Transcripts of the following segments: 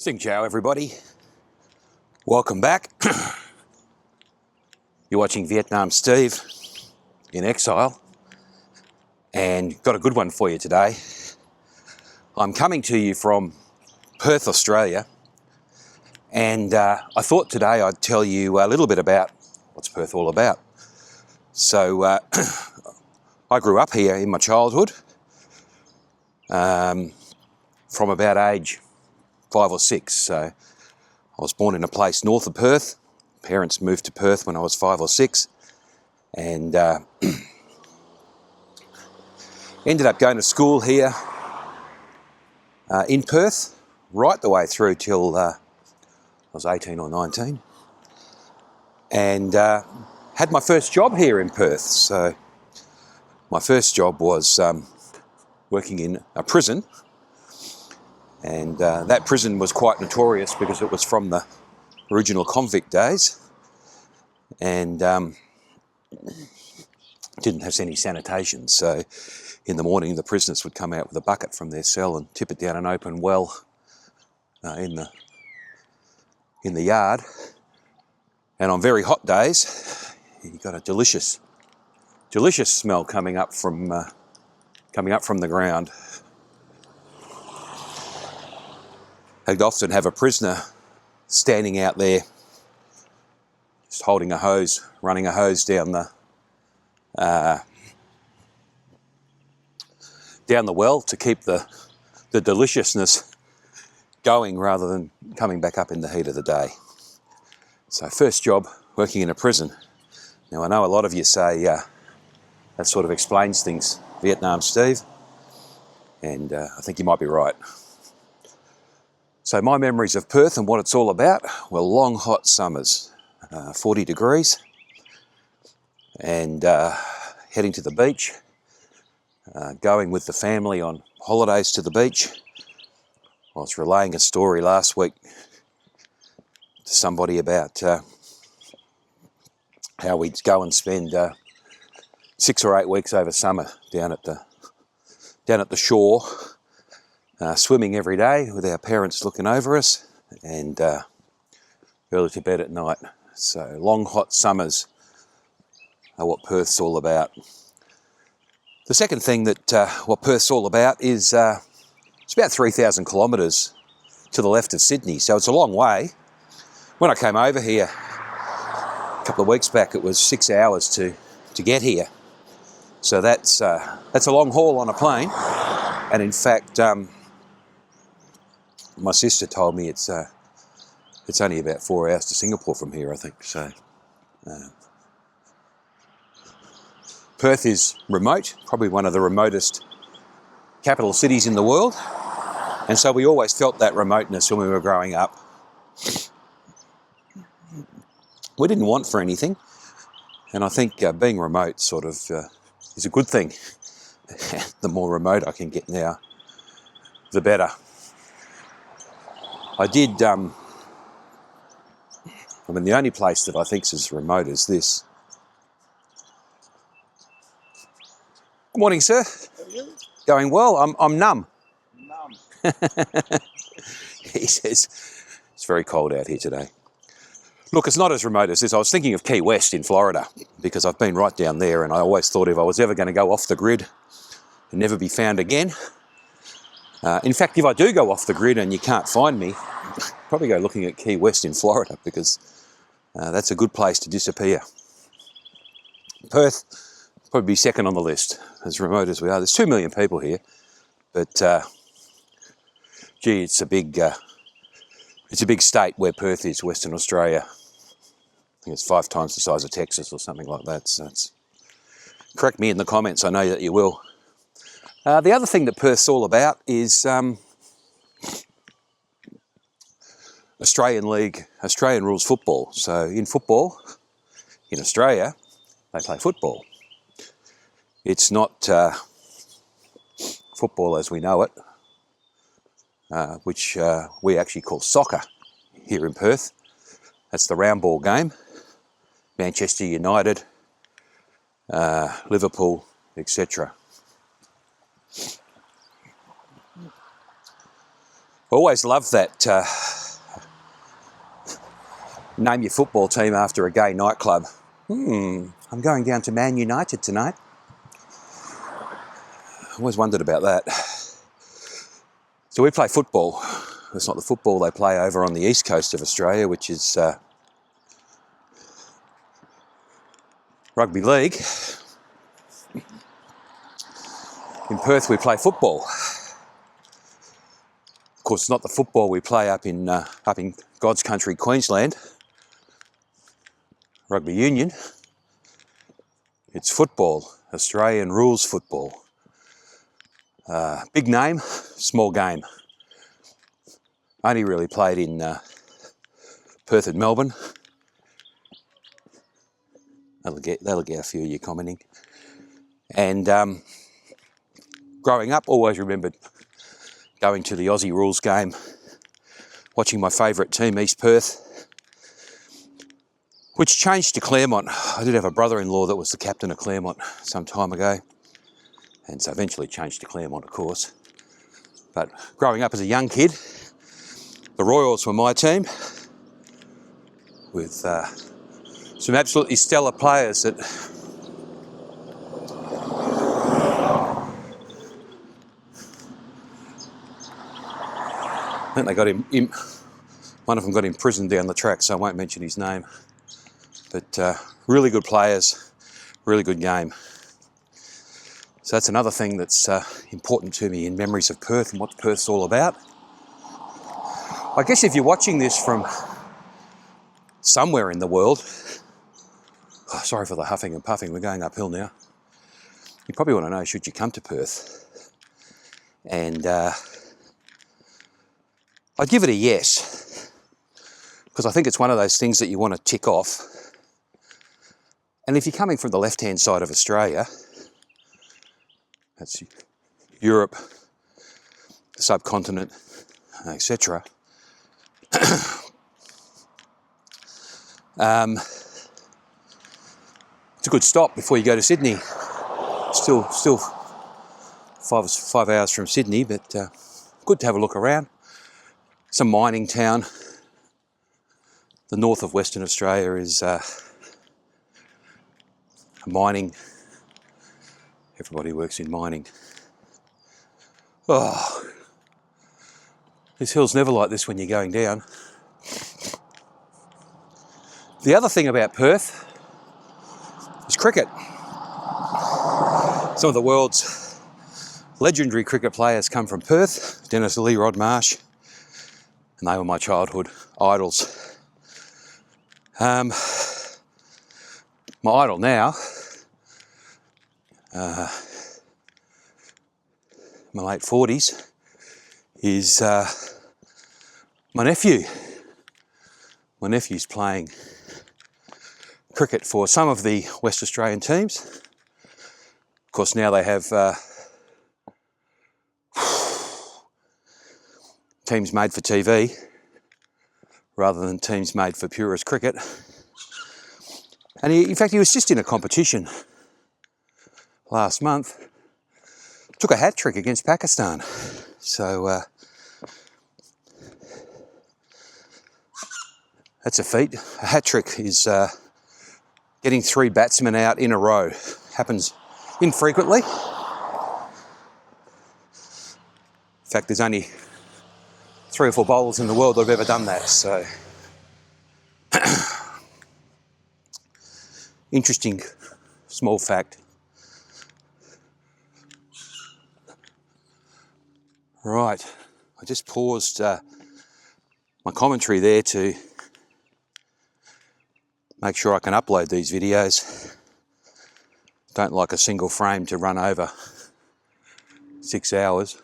Sing ciao, everybody. Welcome back. You're watching Vietnam Steve in exile, and got a good one for you today. I'm coming to you from Perth, Australia, and I thought today I'd tell you a little bit about what's Perth all about. So I grew up here in my childhood, from about age 5 or 6. So I was born in a place north of Perth. Parents moved to Perth when I was 5 or 6, and ended up going to school here in Perth right the way through till I was 18 or 19, and had my first job here in Perth. So my first job was working in a prison, and that prison was quite notorious because it was from the original convict days, and didn't have any sanitation. So in the morning the prisoners would come out with a bucket from their cell and tip it down an open well in the yard, and on very hot days you got a delicious smell coming up from the ground. I'd often have a prisoner standing out there just holding a hose, running a hose down the well to keep the deliciousness going rather than coming back up in the heat of the day. So first job working in a prison. Now I know a lot of you say that sort of explains things, Vietnam Steve, and I think you might be right. So my memories of Perth and what it's all about were long hot summers, 40 degrees, and heading to the beach, going with the family on holidays to the beach. I was relaying a story last week to somebody about how we'd go and spend 6 or 8 weeks over summer down at the shore, swimming every day with our parents looking over us, and early to bed at night. So long hot summers are what Perth's all about. The second thing that what Perth's all about is it's about 3,000 kilometres to the left of Sydney, so it's a long way. When I came over here a couple of weeks back, it was 6 hours to get here. So that's a long haul on a plane, and in fact, my sister told me it's only about 4 hours to Singapore from here, I think. So Perth is remote, probably one of the remotest capital cities in the world, and so we always felt that remoteness when we were growing up. We didn't want for anything, and I think being remote sort of is a good thing. The more remote I can get now, the better. The only place that I think's as remote as this. Good morning, sir. How are you? Going well. I'm numb. Numb. He says it's very cold out here today. Look, it's not as remote as this. I was thinking of Key West in Florida, because I've been right down there, and I always thought if I was ever going to go off the grid and never be found again. In fact, if I do go off the grid and you can't find me, probably go looking at Key West in Florida, because that's a good place to disappear. Perth probably be second on the list, as remote as we are. There's 2 million people here, but gee, it's a big state where Perth is, Western Australia. I think it's 5 times the size of Texas or something like that. So correct me in the comments, I know that you will. The other thing that Perth's all about is Australian rules football. So in football, in Australia, they play football. It's not football as we know it, which we actually call soccer here in Perth. That's the round ball game. Manchester United, Liverpool, etc. always loved that name your football team after a gay nightclub. I'm going down to Man United tonight. Always wondered about that. So we play football. It's not the football they play over on the east coast of Australia, which is rugby league. In Perth we play football. Of course, it's not the football we play up in God's country, Queensland, rugby union. It's football, Australian rules football. Big name, small game. Only really played in Perth and Melbourne. That'll get a few of you commenting. And growing up, always remembered going to the Aussie rules game, watching my favourite team, East Perth, which changed to Claremont. I did have a brother-in-law that was the captain of Claremont some time ago, and so eventually changed to Claremont, of course. But growing up as a young kid, the Royals were my team, with some absolutely stellar players that I think they got him, one of them got imprisoned down the track, so I won't mention his name. But really good players, really good game. So that's another thing that's important to me in memories of Perth and what Perth's all about. I guess if you're watching this from somewhere in the world, sorry for the huffing and puffing, we're going uphill now. You probably want to know, should you come to Perth? And I'd give it a yes, because I think it's one of those things that you want to tick off. And if you're coming from the left-hand side of Australia, that's Europe, the subcontinent, etc. It's a good stop before you go to Sydney. Still 5 hours from Sydney, but good to have a look around. It's a mining town. The north of Western Australia is mining. Everybody works in mining. Oh, this hill's never like this when you're going down. The other thing about Perth is cricket. Some of the world's legendary cricket players come from Perth. Dennis Lee, Rod Marsh, and they were my childhood idols. My idol now, my late 40s, is my nephew. My nephew's playing cricket for some of the West Australian teams. Of course, now they have teams made for TV rather than teams made for purist cricket. And in fact, he was just in a competition last month. Took a hat-trick against Pakistan. So that's a feat. A hat-trick is getting 3 batsmen out in a row. Happens infrequently. In fact, there's only 3 or 4 bowlers in the world that have ever done that, so interesting small fact. Right, I just paused my commentary there to make sure I can upload these videos. Don't like a single frame to run over 6 hours,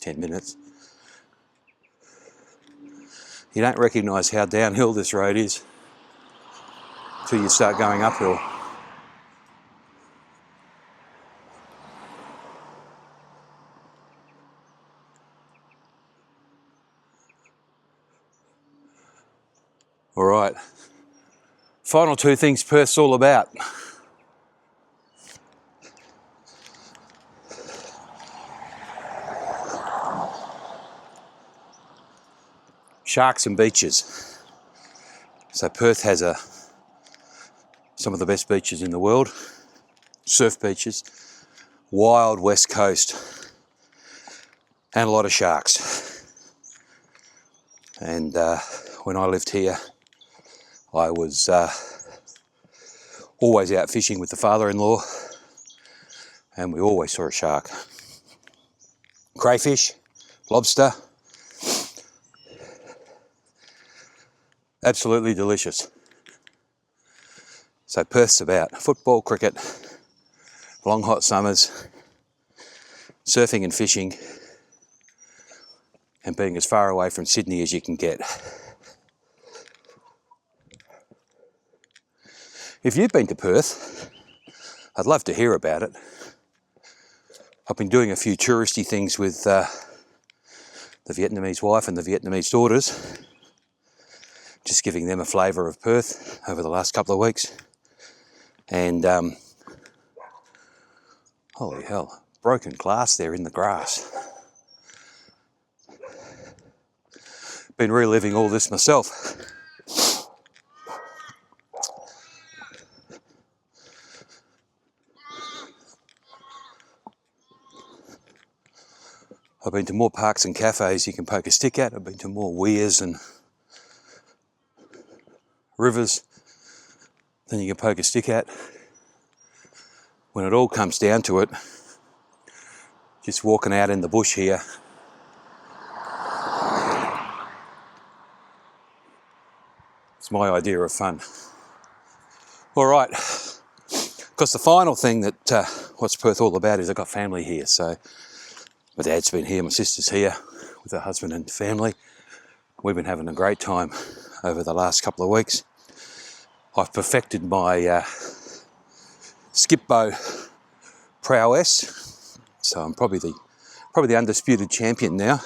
10 minutes. You don't recognise how downhill this road is until you start going uphill. All right, final 2 things Perth's all about. Sharks and beaches. So Perth has some of the best beaches in the world, surf beaches, wild west coast, and a lot of sharks. And when I lived here, I was always out fishing with the father-in-law, and we always saw a shark. Crayfish, lobster, absolutely delicious. So Perth's about football, cricket, long hot summers, surfing and fishing, and being as far away from Sydney as you can get. If you've been to Perth, I'd love to hear about it. I've been doing a few touristy things with the Vietnamese wife and the Vietnamese daughters, just giving them a flavour of Perth over the last couple of weeks. And holy hell, broken glass there in the grass. Been reliving all this myself. I've been to more parks and cafes you can poke a stick at. I've been to more weirs and rivers than you can poke a stick at. When it all comes down to it, just walking out in the bush here, it's my idea of fun. All right, because the final thing that what's Perth all about is I've got family here. So my dad's been here, my sister's here with her husband and family. We've been having a great time over the last couple of weeks. I've perfected my skip bow prowess, so I'm probably the undisputed champion now.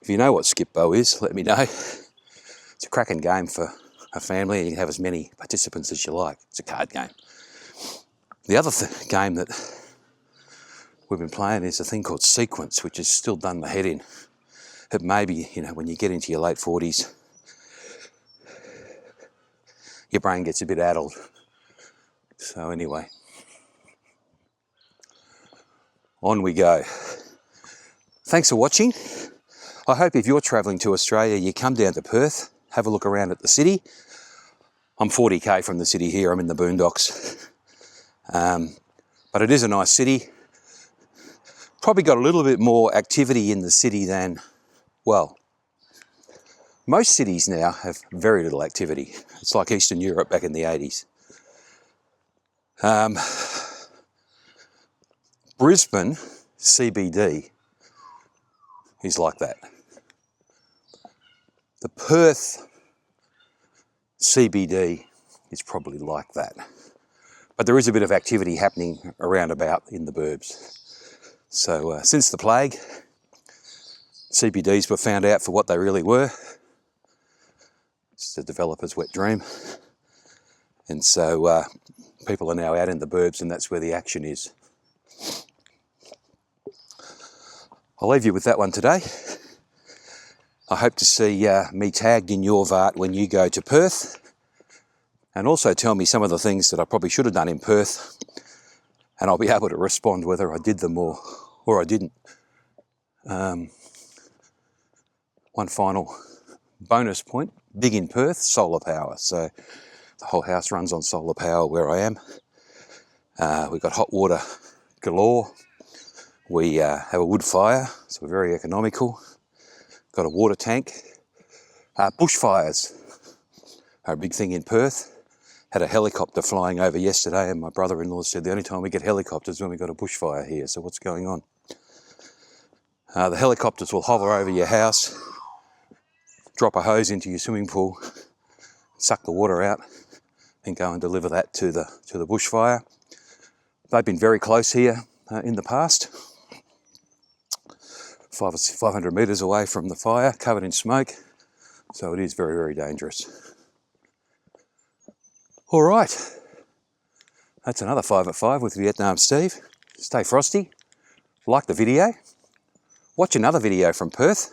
If you know what skip bow is, let me know. It's a cracking game for a family, and you can have as many participants as you like. It's a card game. The other game that we've been playing is a thing called sequence, which has still done the head in. It may be, when you get into your late 40s, your brain gets a bit addled. So anyway, on we go. Thanks for watching. I hope if you're travelling to Australia, you come down to Perth, have a look around at the city. I'm 40k from the city here, I'm in the boondocks. But it is a nice city. Probably got a little bit more activity in the city than, well, most cities now have very little activity. It's like Eastern Europe back in the 80s. Brisbane CBD is like that. The Perth CBD is probably like that. But there is a bit of activity happening around about in the burbs. So since the plague, CBDs were found out for what they really were. It's the developer's wet dream. And so people are now out in the burbs, and that's where the action is. I'll leave you with that one today. I hope to see me tagged in your vart when you go to Perth. And also tell me some of the things that I probably should have done in Perth, and I'll be able to respond whether I did them or I didn't. One final bonus point, big in Perth, solar power. So the whole house runs on solar power where I am. We've got hot water galore. We have a wood fire, so we're very economical. Got a water tank. Bushfires are a big thing in Perth. Had a helicopter flying over yesterday, and my brother-in-law said the only time we get helicopters is when we got a bushfire here, so what's going on? The helicopters will hover over your house, drop a hose into your swimming pool, suck the water out, and go and deliver that to the bushfire. They've been very close here in the past. 500 metres away from the fire, covered in smoke, so it is very, very dangerous. All right, that's another 5 at 5 with Vietnam Steve. Stay frosty, like the video, watch another video from Perth,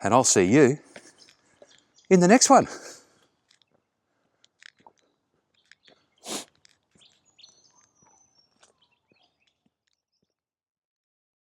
and I'll see you in the next one.